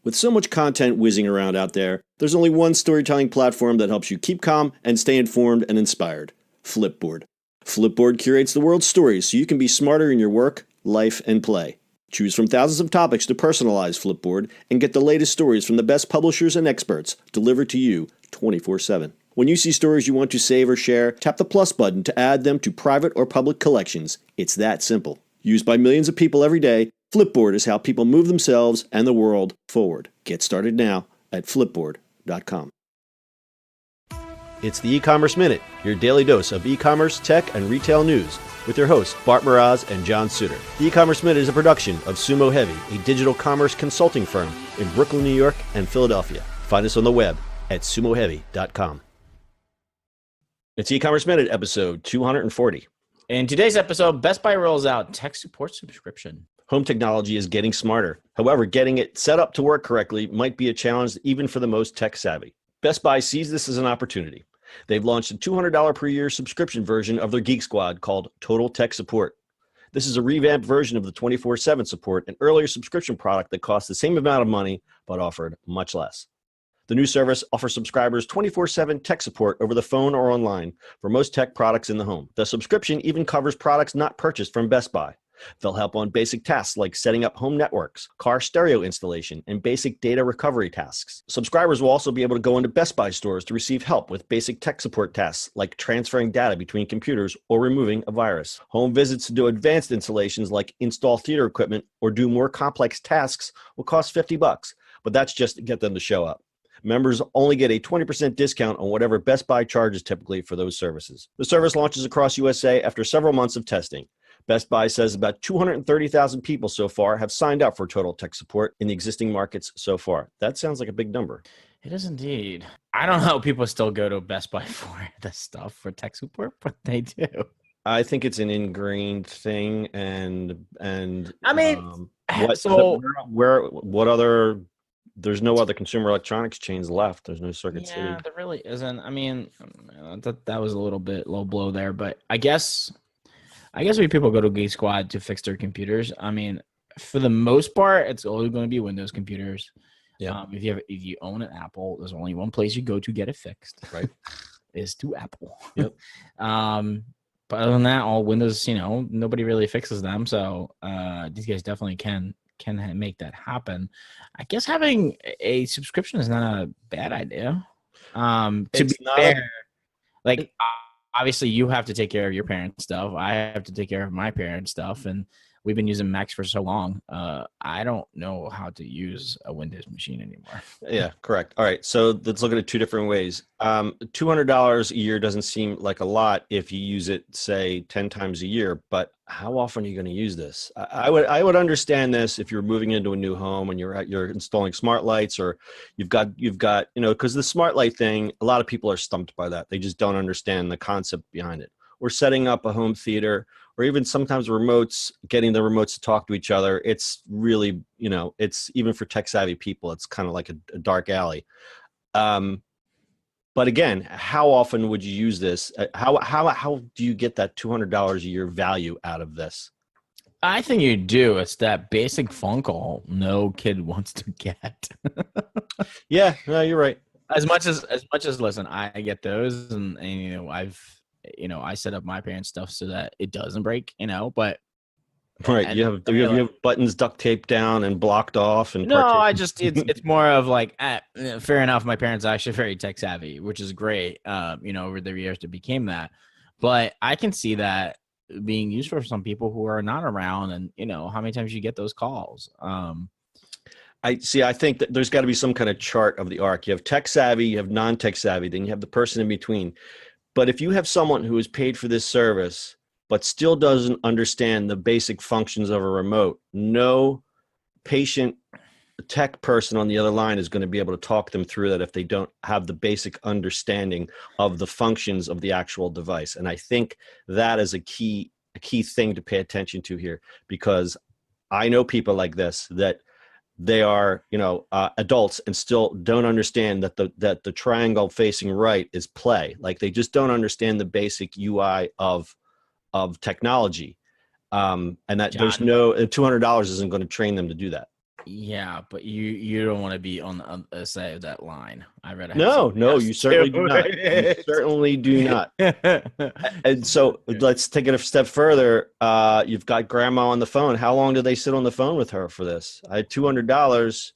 With so much content whizzing around out there, there's only one storytelling platform that helps you keep calm and stay informed and inspired: Flipboard. Flipboard curates the world's stories so you can be smarter in your work, life, and play. Choose from thousands of topics to personalize Flipboard and get the latest stories from the best publishers and experts delivered to you 24/7. When you see stories you want to save or share, tap the plus button to add them to private or public collections. It's that simple. Used by millions of people every day, Flipboard is how people move themselves and the world forward. Get started now at flipboard.com. It's the E-Commerce Minute, your daily dose of e-commerce, tech, and retail news, with your hosts Bart Mraz and John Suter. The E-Commerce Minute is a production of Sumo Heavy, a digital commerce consulting firm in Brooklyn, New York, and Philadelphia. Find us on the web at sumoheavy.com. It's E-Commerce Minute, episode 240. In today's episode, Best Buy rolls out tech support subscription. Home technology is getting smarter. However, getting it set up to work correctly might be a challenge even for the most tech savvy. Best Buy sees this as an opportunity. They've launched a $200 per year subscription version of their Geek Squad called Total Tech Support. This is a revamped version of the 24/7 support, an earlier subscription product that cost the same amount of money but offered much less. The new service offers subscribers 24/7 tech support over the phone or online for most tech products in the home. The subscription even covers products not purchased from Best Buy. They'll help on basic tasks like setting up home networks, car stereo installation, and basic data recovery tasks. Subscribers will also be able to go into Best Buy stores to receive help with basic tech support tasks like transferring data between computers or removing a virus. Home visits to do advanced installations like install theater equipment or do more complex tasks will cost $50, but that's just to get them to show up. Members only get a 20% discount on whatever Best Buy charges typically for those services. The service launches across USA after several months of testing. Best Buy says about 230,000 people so far have signed up for Total Tech Support in the existing markets so far. That sounds like a big number. It is indeed. I don't know how people still go to Best Buy for this stuff, for tech support, but they do. I think it's an ingrained thing, and I mean, what other? There's no other consumer electronics chains left. There's no Circuit City. Yeah, there really isn't. I mean, that was a little bit low blow there, but I guess when people go to Geek Squad to fix their computers, I mean, for the most part, it's only going to be Windows computers. Yeah. If you own an Apple, there's only one place you go to get it fixed. Right. Is to Apple. Yep. But other than that, all Windows, nobody really fixes them. So these guys definitely can make that happen. I guess having a subscription is not a bad idea. To be fair, obviously you have to take care of your parents' stuff. I have to take care of my parents' stuff, and we've been using Macs for so long. I don't know how to use a Windows machine anymore. Yeah, correct. All right, so let's look at it two different ways. $200 a year doesn't seem like a lot if you use it, say, 10 times a year, but how often are you going to use this? I would understand this if you're moving into a new home and you're installing smart lights, or you've got because the smart light thing, a lot of people are stumped by that. They just don't understand the concept behind it. Or setting up a home theater, or even sometimes remotes, getting the remotes to talk to each other. It's really, it's even for tech savvy people, it's kind of like a dark alley. But again, how often would you use this? How do you get that $200 a year value out of this? I think you do. It's that basic phone call no kid wants to get. Yeah, no, you're right. As much as listen, I get those, and I set up my parents' stuff so that it doesn't break, but right. You have buttons duct taped down and blocked off, and it's more of like, fair enough. My parents are actually very tech savvy, which is great. Over the years it became that, but I can see that being used for some people who are not around, and how many times you get those calls. I think that there's got to be some kind of chart of the arc. You have tech savvy, you have non-tech savvy, then you have the person in between. But if you have someone who is paid for this service but still doesn't understand the basic functions of a remote, no patient tech person on the other line is going to be able to talk them through that if they don't have the basic understanding of the functions of the actual device. And I think that is a key thing to pay attention to here, because I know people like this that they are, adults and still don't understand that the triangle facing right is play. Like, they just don't understand the basic UI of technology, and that John, there's no $200 isn't going to train them to do that. Yeah, but you don't want to be on the other side of that line. I'd rather have No, somebody no, else you certainly do do not. You it. certainly do not. And so let's take it a step further. You've got grandma on the phone. How long do they sit on the phone with her for this? I had $200.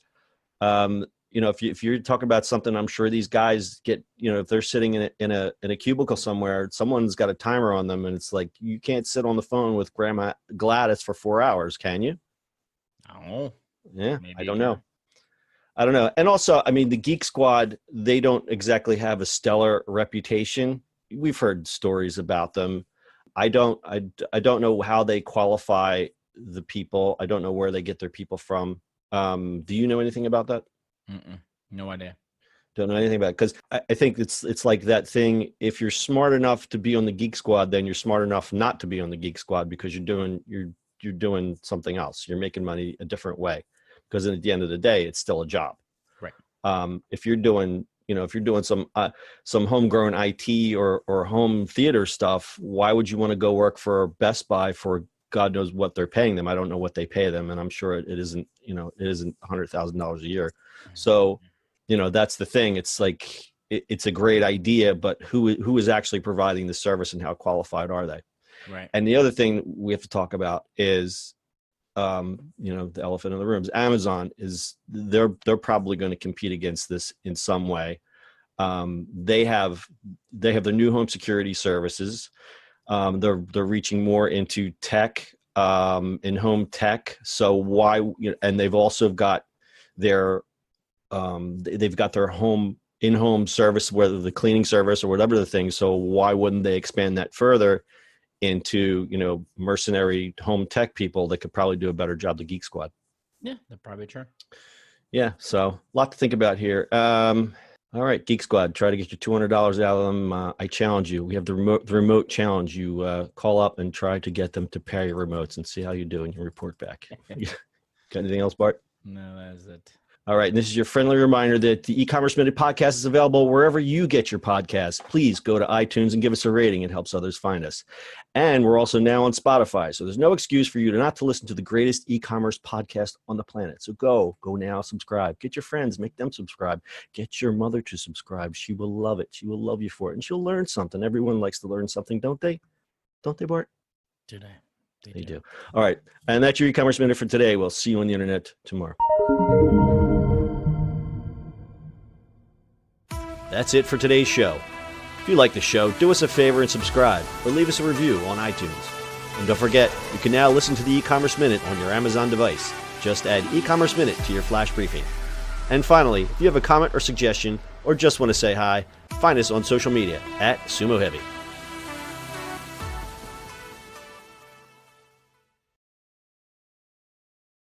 If you're talking about something, I'm sure these guys get, if they're sitting in a cubicle somewhere, someone's got a timer on them, and it's like, you can't sit on the phone with Grandma Gladys for 4 hours, can you? Oh, yeah, maybe I don't know. And also, I mean, the Geek Squad, they don't exactly have a stellar reputation. We've heard stories about them. I don't know how they qualify the people. I don't know where they get their people from. Do you know anything about that? No idea. Don't know anything about it, because I think it's like that thing. If you're smart enough to be on the Geek Squad, then you're smart enough not to be on the Geek Squad, because you're doing something else. You're making money a different way, because at the end of the day, it's still a job. Right. If you're doing some homegrown IT or home theater stuff, why would you want to go work for Best Buy for God knows what they're paying them? I don't know what they pay them, and I'm sure it isn't $100,000 a year. So, that's the thing. It's like it's a great idea, but who is actually providing the service, and how qualified are they? Right. And the other thing we have to talk about is, the elephant in the room is Amazon. They're probably going to compete against this in some way. They have their new home security services. They're reaching more into tech, in home tech. So why? And they've also got their home in-home service, whether the cleaning service or whatever the thing. So why wouldn't they expand that further into, mercenary home tech people that could probably do a better job than Geek Squad? Yeah, that's probably true. Yeah, so a lot to think about here. All right, Geek Squad, try to get your $200 out of them. I challenge you. We have the remote challenge. You call up and try to get them to pair your remotes and see how you do, and you report back. Got anything else, Bart? No, that's it. All right. And this is your friendly reminder that the E-commerce Minute podcast is available wherever you get your podcasts. Please go to iTunes and give us a rating. It helps others find us. And we're also now on Spotify. So there's no excuse for you not to listen to the greatest e-commerce podcast on the planet. So go now, subscribe. Get your friends, make them subscribe. Get your mother to subscribe. She will love it. She will love you for it. And she'll learn something. Everyone likes to learn something, don't they? Don't they, Bart? Do they? They do. All right. And that's your E-commerce Minute for today. We'll see you on the internet tomorrow. That's it for today's show. If you like the show, do us a favor and subscribe, or leave us a review on iTunes. And don't forget, you can now listen to the E-commerce Minute on your Amazon device. Just add E-commerce Minute to your flash briefing. And finally, if you have a comment or suggestion, or just want to say hi, find us on social media @Sumo Heavy.